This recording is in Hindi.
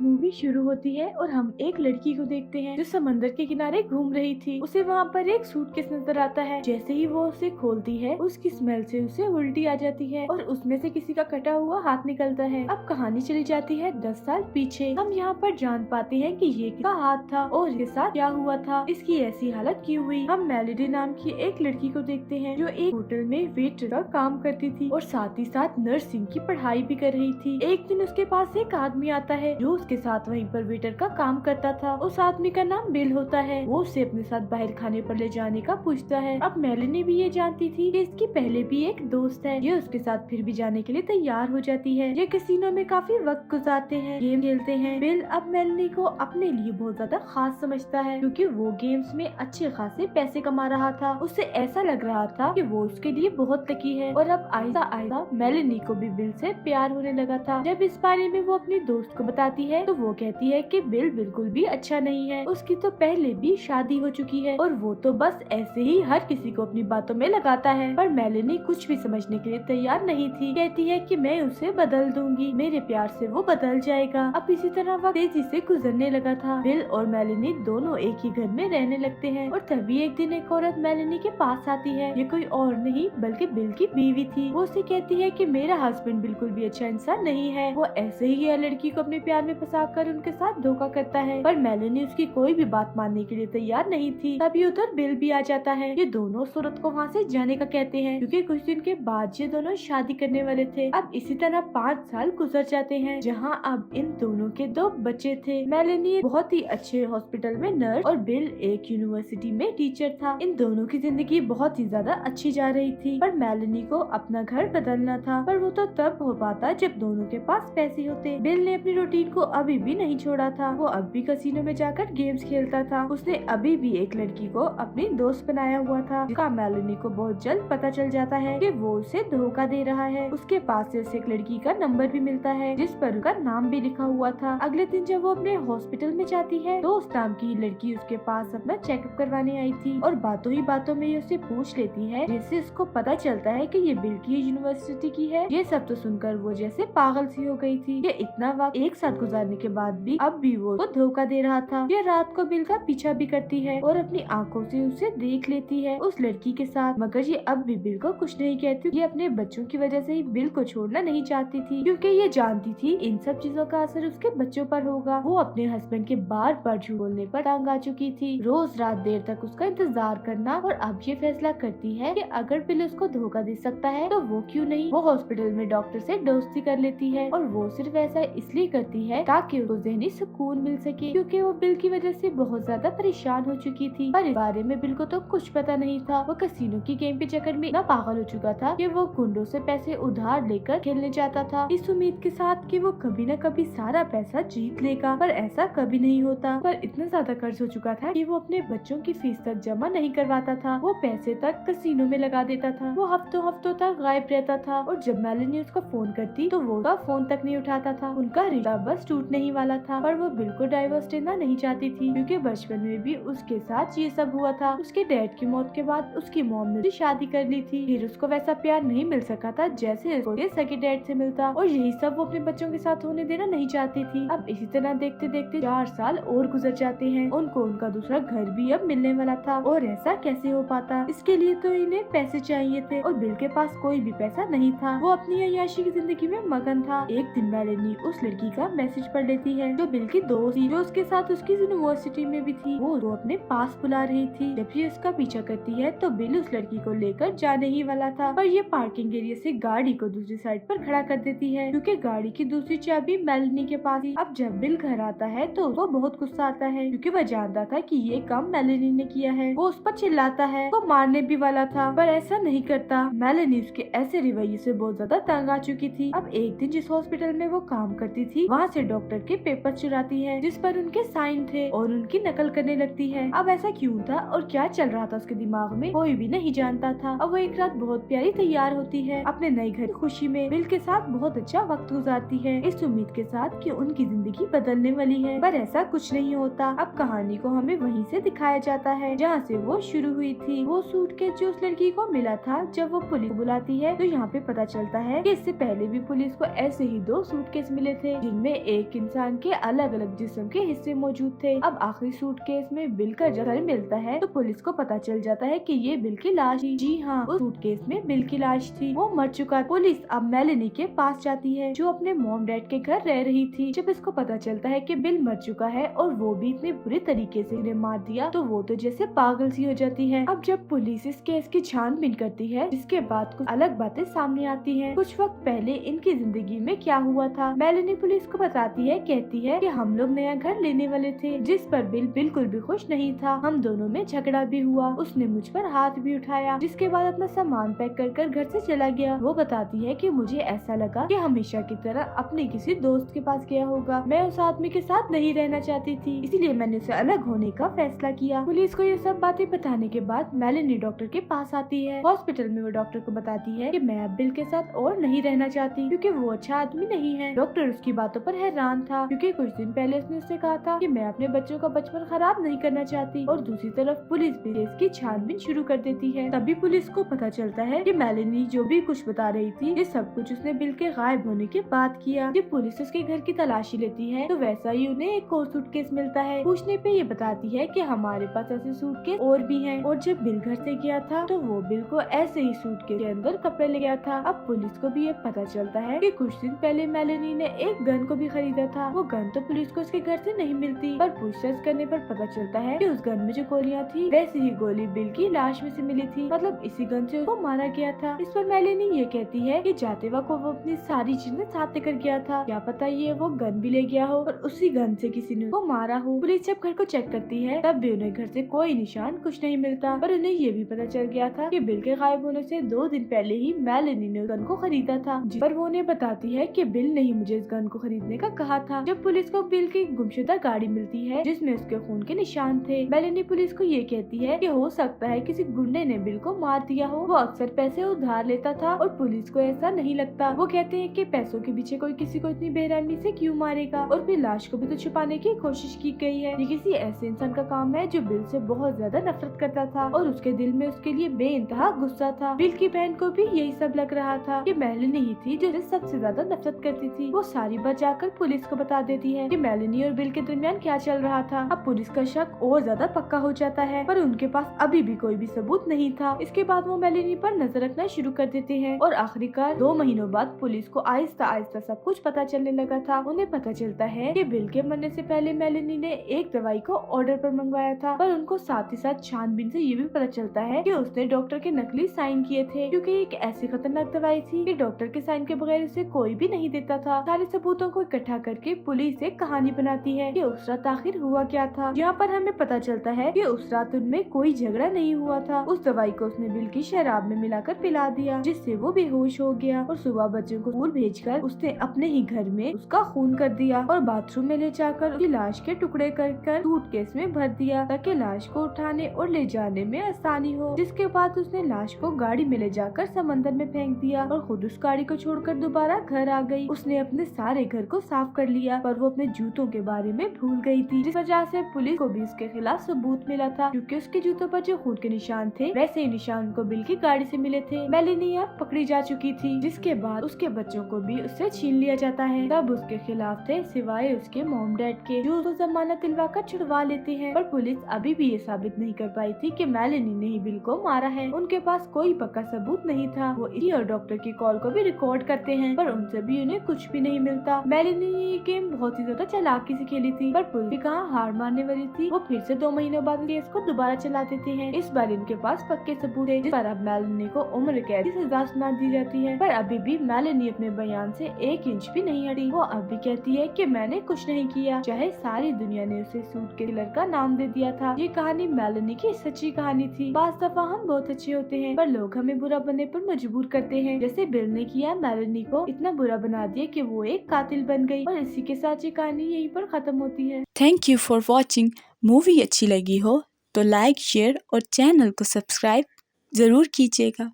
मूवी शुरू होती है और हम एक लड़की को देखते हैं जो समंदर के किनारे घूम रही थी। उसे वहाँ पर एक सूटकेस नजर आता है। जैसे ही वो उसे खोलती है उसकी स्मेल से उसे उल्टी आ जाती है और उसमें से किसी का कटा हुआ हाथ निकलता है। अब कहानी चली जाती है 10 साल पीछे। हम यहाँ पर जान पाते हैं कि ये किसका हाथ था और इसके साथ क्या हुआ था, इसकी ऐसी हालत क्यों हुई। हम मेलोडी नाम की एक लड़की को देखते हैं जो एक होटल में वेटर का काम करती थी और साथ ही साथ नर्सिंग की पढ़ाई भी कर रही थी। एक दिन उसके पास एक आदमी आता है जो उसके साथ वहीं पर वेटर का काम करता था। उस आदमी का नाम बिल होता है। वो उसे अपने साथ बाहर खाने पर ले जाने का पूछता है। अब मेलोडी भी ये जानती थी कि इसकी पहले भी एक दोस्त है। ये उसके साथ फिर भी जाने के लिए तैयार हो जाती है। ये कैसीनो में काफी वक्त गुजारते हैं, गेम खेलते हैं। बिल अब मेलोडी को अपने लिए बहुत ज्यादा खास समझता है क्योंकि वो गेम्स में अच्छे खासे पैसे कमा रहा था। उसे ऐसा लग रहा था कि वो उसके लिए बहुत लकी है और अब आहिस्ता आहिस्ता मेलोडी को भी बिल से प्यार होने लगा था। जब इस बारे में वो अपनी दोस्त को बताती है तो वो कहती है कि बिल बिल्कुल भी अच्छा नहीं है, उसकी तो पहले भी शादी हो चुकी है और वो तो बस ऐसे ही हर किसी को अपनी बातों में लगाता है। पर मेलोडी कुछ भी समझने के लिए तैयार नहीं थी। कहती है कि मैं उसे बदल दूंगी, मेरे प्यार से वो बदल जाएगा। अब इसी तरह वक्त तेजी से गुजरने लगा था। बिल और मेलोडी दोनों एक ही घर में रहने लगते हैं और तभी एक दिन एक औरत मेलोडी के पास आती है। ये कोई और नहीं बल्कि बिल की बीवी थी। वो उसे कहती है कि मेरा हस्बैंड बिल्कुल भी अच्छा इंसान नहीं है, वो ऐसे ही यह लड़की को अपने प्यार में फंसाकर उनके साथ धोखा करता है। पर मेलोडी उसकी कोई भी बात मानने के लिए तैयार नहीं थी। तभी उधर बिल भी आ जाता है। ये दोनों उस औरत को वहाँ से जाने का कहते हैं क्योंकि कुछ दिन के बाद ये दोनों शादी करने वाले थे। अब इसी तरह 5 साल गुजर जाते हैं जहाँ अब इन दोनों के 2 बच्चे थे। मेलोडी बहुत ही अच्छे हॉस्पिटल में नर्स और बिल एक यूनिवर्सिटी में टीचर था। इन दोनों की जिंदगी बहुत ही ज्यादा अच्छी जा रही थी। पर मेलोडी को अपना घर बदलना था, पर वो तो तब हो पाता जब दोनों के पास पैसे होते। बिल ने अपनी रूटीन को अभी भी नहीं छोड़ा था। वो अब भी कैसीनो में जाकर गेम्स खेलता था। उसने अभी भी एक लड़की को अपनी दोस्त बनाया हुआ था जिसका मेलोडी को बहुत जल्द पता चल जाता है कि वो उसे धोखा दे रहा है। उसके पास से उसे एक लड़की का नंबर भी मिलता है जिस पर उसका नाम भी लिखा हुआ था। अगले दिन जब वो अपने हॉस्पिटल में जाती है तो उस नाम की लड़की उसके पास अपना चेकअप करवाने आई थी और बातों ही बातों में ये उससे पूछ लेती है, जिससे उसको पता चलता है कि ये बिल की यूनिवर्सिटी की है। ये सब तो सुनकर वो जैसे पागल सी हो गई थी। ये इतना वक्त एक साथ गुजारने के बाद भी अब भी वो तो धोखा दे रहा था। ये रात को बिल का पीछा भी करती है और अपनी आंखों से उसे देख लेती है उस लड़की के साथ। मगर ये अब भी बिल को कुछ नहीं कहती। ये अपने बच्चों की वजह से ही बिल को छोड़ना नहीं चाहती थी क्योंकि ये जानती थी इन सब चीजों का असर उसके बच्चों पर होगा। वो अपने हस्बैंड के बार बार झूठ बोलने पर तंग आ चुकी थी। रोज रात देर तक उसका इंतजार करना और अब ये फैसला करती है कि अगर बिल उसको धोखा दे सकता है तो वो क्यों नहीं। वो हॉस्पिटल में डॉक्टर से दोस्ती कर लेती है और वो सिर्फ ऐसा इसलिए करती है ताकि उसको ज़हनी सुकून मिल सके क्योंकि वो बिल की वजह से बहुत ज्यादा परेशान हो चुकी थी। पर इस बारे में बिल को तो कुछ पता नहीं था। वो कैसीनो की गेम के चक्कर में इतना पागल हो चुका था कि वो गुंडों से पैसे उधार लेकर खेलने जाता था इस उम्मीद के साथ कि वो कभी न कभी सारा पैसा जीत लेगा। पर ऐसा कभी नहीं होता। पर इतना ज्यादा कर्ज हो चुका था कि वो अपने बच्चों की फीस तक जमा नहीं करवाता था। वो पैसे तक कैसीनो में लगा देता था। वो हफ्तों हफ्तों तक गायब रहता था और जब मेलोडी उसको फोन करती तो वो उसका फोन तक नहीं उठाता था। उनका रिश्ता बस टूटने ही वाला था। पर वो बिल को डाइवोर्स देना नहीं चाहती थी क्योंकि बचपन में भी उसके साथ ये सब हुआ था। उसके डैड की मौत के बाद उसकी मॉम ने शादी कर ली थी। फिर उसको वैसा प्यार नहीं मिल सका था जैसे उसको सगे डैड से मिलता और यही सब वो अपने बच्चों के साथ होने देना नहीं चाहती थी। अब इसी तरह देखते देखते 4 साल और गुजर जाते हैं। उनको उनका दूसरा घर भी अब मिलने वाला था और ऐसा कैसे हो पाता। इसके लिए तो इन्हें पैसे चाहिए थे और बिल के पास कोई भी पैसा नहीं था। वो अपनी अय्याशी की जिंदगी में मगन था। एक दिन मेलोडी उस लड़की का मैसेज पढ़ लेती है जो बिल की दोस्त थी, जो उसके साथ उसकी यूनिवर्सिटी में भी थी। वो अपने पास बुला रही थी। जब ये उसका पीछा करती है तो बिल उस लड़की को लेकर जाने ही वाला था। पर ये पार्किंग एरिया से गाड़ी को दूसरी साइड पर खड़ा कर देती है क्योंकि गाड़ी की दूसरी चाबी मेलोडी के पास थी। अब जब बिल घर आता है तो वो बहुत गुस्सा आता है क्योंकि वह जानता था कि ये काम मेलोडी ने किया है। वो उस पर चिल्लाता है, वो मारने भी वाला था पर ऐसा नहीं करता। मेलोडी उसके ऐसे रवैये से बहुत ज्यादा तंग आ चुकी थी। अब एक दिन जिस हॉस्पिटल में वो काम करती थी वहाँ से डॉक्टर के पेपर चुराती है जिस पर उनके साइन थे और उनकी नकल करने लगती है। अब ऐसा क्यों था और क्या चल रहा था उसके दिमाग में कोई भी नहीं जानता था। अब वो एक रात बहुत प्यारी तैयार होती है अपने नए घर की खुशी में बिल के साथ बहुत अच्छा वक्त गुजारती है इस उम्मीद के साथ कि उनकी जिंदगी बदलने वाली है। पर ऐसा कुछ नहीं होता। अब कहानी को हमें वहीं से दिखाया जाता है जहाँ से वो शुरू हुई थी। वो सूटकेस जो उस लड़की को मिला था जब वो पुलिस को बुलाती है तो यहाँ पे पता चलता है कि इससे पहले भी पुलिस को ऐसे ही 2 सूटकेस मिले थे जिनमें एक एक इंसान के अलग अलग जिस्म के हिस्से मौजूद थे। अब आखिरी सूटकेस में बिल का जब मिलता है तो पुलिस को पता चल जाता है कि ये बिल की लाश थी। जी हाँ, उस सूटकेस में बिल की लाश थी, वो मर चुका। पुलिस अब मेलेनी के पास जाती है जो अपने मॉम डैड के घर रह रही थी। जब इसको पता चलता है कि बिल मर चुका है और वो भी इतने बुरे तरीके से इन्हें मार दिया तो वो तो जैसे पागल सी हो जाती है। अब जब पुलिस इस केस की छानबीन करती है जिसके बाद कुछ अलग बातें सामने आती हैं। कुछ वक्त पहले इनकी जिंदगी में क्या हुआ था, मेलेनी पुलिस को बताती है, कहती है कि हम लोग नया घर लेने वाले थे जिस पर बिल बिल्कुल भी खुश नहीं था। हम दोनों में झगड़ा भी हुआ, उसने मुझ पर हाथ भी उठाया, जिसके बाद अपना सामान पैक कर घर से चला गया। वो बताती है कि मुझे ऐसा लगा कि हमेशा की तरह अपने किसी दोस्त के पास गया होगा। मैं उस आदमी के साथ नहीं रहना चाहती थी, इसीलिए मैंने उसे अलग होने का फैसला किया। पुलिस को ये सब बातें बताने के बाद मेलेनी डॉक्टर के पास आती है। हॉस्पिटल में वो डॉक्टर को बताती है कि मैं अब बिल के साथ और नहीं रहना चाहती क्योंकि वो अच्छा आदमी नहीं है। डॉक्टर उसकी बातों पर हैरान था क्योंकि कुछ दिन पहले उसने उससे कहा था कि मैं अपने बच्चों का बचपन खराब नहीं करना चाहती। और दूसरी तरफ पुलिस भी इसकी छानबीन शुरू कर देती है। तभी पुलिस को पता चलता है कि मेलेनी जो भी कुछ बता रही थी ये सब कुछ उसने बिल के गायब होने के बाद किया। जब पुलिस उसके घर की तलाशी लेती है तो वैसा ही उन्हें एक और सूटकेस मिलता है। पूछने पे ये बताती है कि हमारे पास ऐसे सूटकेस और भी हैं। और जब बिल घर से गया था तो वो बिल को ऐसे ही सूटकेस के अंदर कपड़े ले गया था। अब पुलिस को भी ये पता चलता है कि कुछ दिन पहले मेलेनी ने एक गन को भी खरीदा था। वो गन तो पुलिस को उसके घर से नहीं मिलती, पर पूछताछ करने पर पता चलता है कि उस गन में जो गोलियां थी वैसी ही गोली बिल की लाश में से मिली थी, मतलब इसी गन से उसको मारा गया था। इस पर मेलेनी ये कहती है कि जाते वक्त वो अपनी सारी चीजें साथ लेकर गया था, क्या पता ये वो गन भी ले गया हो और उसी गन से किसी ने उसको मारा हो। पुलिस जब घर को चेक करती है तब भी उन्हें घर से कोई निशान कुछ नहीं मिलता, पर उन्हें ये भी पता चल गया था कि बिल के गायब होने से 2 दिन पहले ही मेलेनी ने उस गन को खरीदा था। पर वो उन्हें बताती है कि बिल ने ही मुझे इस गन को खरीदने का कहा था। जब पुलिस को बिल की गुमशुदा गाड़ी मिलती है जिसमें उसके खून के निशान थे, मेलेनी पुलिस को ये कहती है कि हो सकता है किसी गुंडे ने बिल को मार दिया हो। वो अक्सर पैसे उधार लेता था और पुलिस को ऐसा नहीं लगता। वो कहते हैं कि पैसों के पीछे कोई किसी को इतनी बेरहमी से क्यों मारेगा, और फिर लाश को भी तो छुपाने की कोशिश की गई है। ये किसी ऐसे इंसान का काम है जो बिल से बहुत ज्यादा नफरत करता था और उसके दिल में उसके लिए बेइंतहा गुस्सा था। बिल की बहन को भी यही सब लग रहा था कि मेलेनी ही थी जो सबसे ज्यादा नफरत करती थी। वो सारी बात जाकर पुलिस को बता देती है कि मेलेनी और बिल के दरमियान क्या चल रहा था। अब पुलिस का शक और ज्यादा पक्का हो जाता है, पर उनके पास अभी भी कोई भी सबूत नहीं था। इसके बाद वो मेलेनी पर नजर रखना शुरू कर देते हैं और आखिरकार 2 महीनों बाद पुलिस को आहिस्ता आहिस्ता सब कुछ पता चलने लगा था। उन्हें पता चलता है कि बिल के मरने से पहले मेलेनी ने एक दवाई को ऑर्डर पर मंगवाया था, पर उनको साथ ही साथ छानबीन से ये भी पता चलता है कि उसने डॉक्टर के नकली साइन किए थे, क्योंकि एक ऐसी खतरनाक दवाई थी कि डॉक्टर के साइन के बगैर उसे कोई भी नहीं देता था। सारे सबूतों को इकट्ठा करके पुलिस एक कहानी बनाती है कि उस रात आखिर हुआ क्या था। यहाँ पर हमें पता चलता है कि उस रात उनमें कोई झगड़ा नहीं हुआ था। उस दवाई को उसने बिल की शराब में मिलाकर पिला दिया जिससे वो बेहोश हो गया और सुबह बच्चों को स्कूल भेजकर उसने अपने ही घर में उसका खून कर दिया और बाथरूम में ले जाकर उसकी लाश के टुकड़े कर सूटकेस में भर दिया ताकि लाश को उठाने और ले जाने में आसानी हो। जिसके बाद उसने लाश को गाड़ी में ले जाकर समंदर में फेंक दिया और खुद उस गाड़ी को छोड़कर दोबारा घर आ गई। उसने अपने सारे घर को साफ कर लिया, पर वो अपने जूतों के बारे में भूल गई थी, जिस वजह से पुलिस को भी उसके खिलाफ सबूत मिला था, क्योंकि उसके जूतों पर जो खून के निशान थे वैसे ही निशान उनको बिल की गाड़ी से मिले थे। मेलेनी अब पकड़ी जा चुकी थी, जिसके बाद उसके बच्चों को भी उससे छीन लिया जाता है। तब उसके खिलाफ थे सिवाय उसके मॉम डैड के, जो उसको जमानत दिलवाकर छुड़वा लेते हैं। पर पुलिस अभी भी ये साबित नहीं कर पाई थी कि मेलेनी ने ही बिल को मारा है। उनके पास कोई पक्का सबूत नहीं था। वो इसी और डॉक्टर की कॉल को भी रिकॉर्ड करते हैं, पर उनसे भी उन्हें कुछ भी नहीं मिलता। मेलेनी ने ये गेम बहुत ही ज्यादा चालाकी से खेली थी, पर पुलिस भी कहाँ हार मारने वाली थी। वो फिर से 2 महीनों बाद केस को दोबारा चला देते हैं। इस बार इनके पास पक्के सबूत है, जिस पर अब मेलेनी को उम्र कैद की सजा सुना दी जाती है। पर अभी भी मेलेनी अपने बयान से 1 इंच भी नहीं हटी। वो अब भी कहती है कि मैंने कुछ नहीं किया, चाहे सारी दुनिया ने उसे सूट के किलर का नाम दे दिया था। ये कहानी मेलेनी की सच्ची कहानी थी। बास दफा हम बहुत अच्छे होते हैं, पर लोग हमें बुरा बनने पर मजबूर करते हैं, जैसे बिल ने किया। मेलेनी को इतना बुरा बना दिया कि वो एक कातिल बन गई, और इसी के साथ ये कहानी यहीं पर खत्म होती है। Thank you for watching. Movie अच्छी लगी हो तो लाइक, शेयर और चैनल को सब्सक्राइब जरूर कीजिएगा।